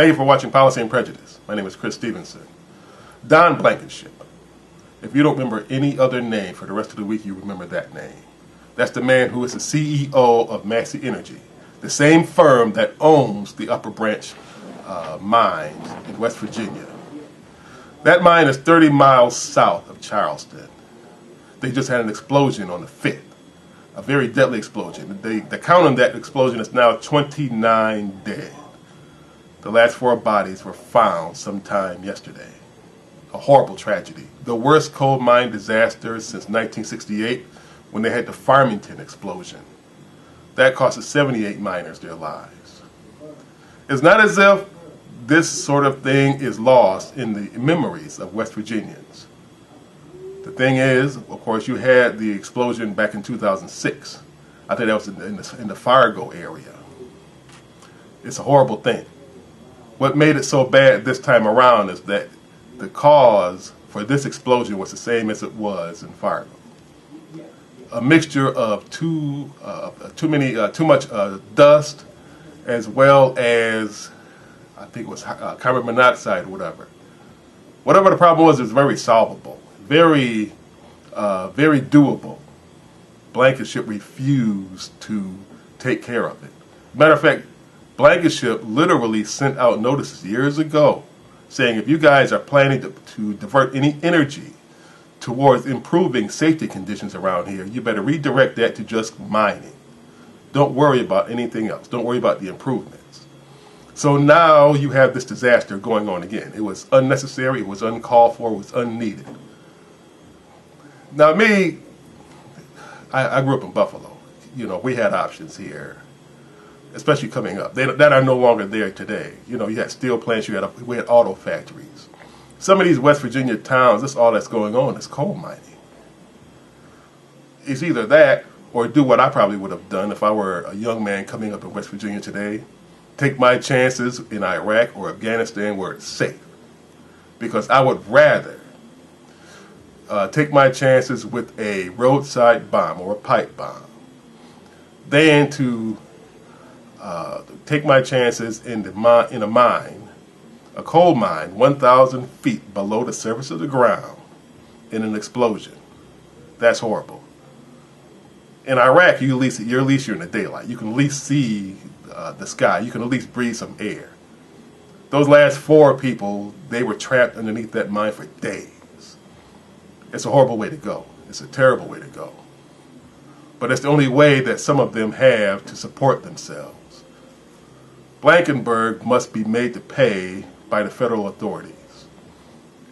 Thank you for watching Policy and Prejudice. My name is Chris Stevenson. Don Blankenship. If you don't remember any other name for the rest of the week, you remember that name. That's the man who is the CEO of Massey Energy, the same firm that owns the Upper Branch mines in West Virginia. That mine is 30 miles south of Charleston. They just had an explosion on the 5th, a very deadly explosion. The count on that explosion is now 29 dead. The last 4 bodies were found sometime yesterday. A horrible tragedy. The worst coal mine disaster since 1968 when they had the Farmington explosion. That cost 78 miners their lives. It's not as if this sort of thing is lost in the memories of West Virginians. The thing is, of course, you had the explosion back in 2006. I think that was in the Fargo area. It's a horrible thing. What made it so bad this time around is that the cause for this explosion was the same as it was in Fargo. A mixture of too much dust, as well as I think it was carbon monoxide or whatever. Whatever the problem was, it was very solvable, very doable. Blankenship refused to take care of it. Matter of fact, Blankenship literally sent out notices years ago saying if you guys are planning to divert any energy towards improving safety conditions around here, you better redirect that to just mining. Don't worry about anything else. Don't worry about the improvements. So now you have this disaster going on again. It was unnecessary, it was uncalled for, it was unneeded. Now me, I grew up in Buffalo. You know, we had options here, especially coming up. That are no longer there today. You know, you had steel plants, we had auto factories. Some of these West Virginia towns, that's all that's going on is coal mining. It's either that or do what I probably would have done if I were a young man coming up in West Virginia today. Take my chances in Iraq or Afghanistan where it's safe. Because I would rather take my chances with a roadside bomb or a pipe bomb than to take my chances in a mine, a coal mine, 1,000 feet below the surface of the ground in an explosion. That's horrible. In Iraq, you're at least you're in the daylight. You can at least see the sky. You can at least breathe some air. Those last 4 people, they were trapped underneath that mine for days. It's a horrible way to go. It's a terrible way to go. But it's the only way that some of them have to support themselves. Blankenberg must be made to pay by the federal authorities.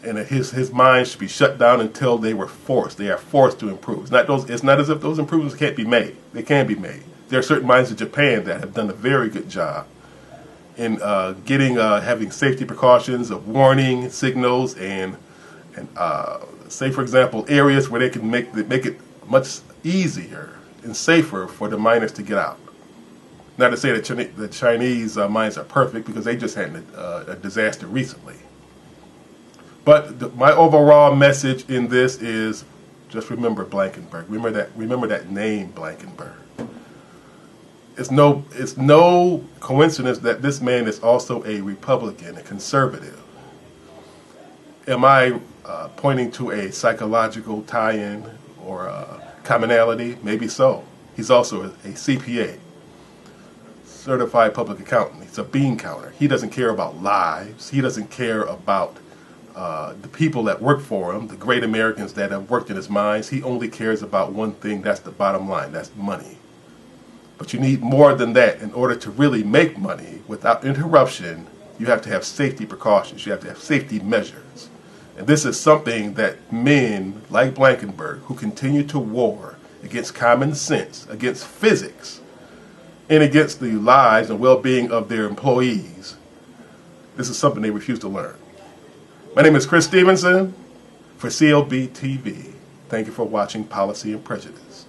And his mine should be shut down until they are forced to improve. It's not as if those improvements can't be made. They can be made. There are certain mines in Japan that have done a very good job in having safety precautions of warning signals and say, for example, areas where they can make it much easier and safer for the miners to get out. Not to say that the Chinese mines are perfect, because they just had a disaster recently. But my overall message in this is just remember Blankenberg. Remember that name, Blankenberg. It's no coincidence that this man is also a Republican, a conservative. Am I pointing to a psychological tie-in or a commonality? Maybe so. He's also a CPA. Certified public accountant. He's a bean counter. He doesn't care about lives. He doesn't care about the people that work for him, the great Americans that have worked in his mines. He only cares about one thing. That's the bottom line. That's money. But you need more than that. In order to really make money without interruption, you have to have safety precautions. You have to have safety measures. And this is something that men like Blankenberg, who continue to war against common sense, against physics, and against the lives and well-being of their employees, this is something they refuse to learn. My name is Chris Stevenson for clbTV. Thank you for watching Policy and Prejudice.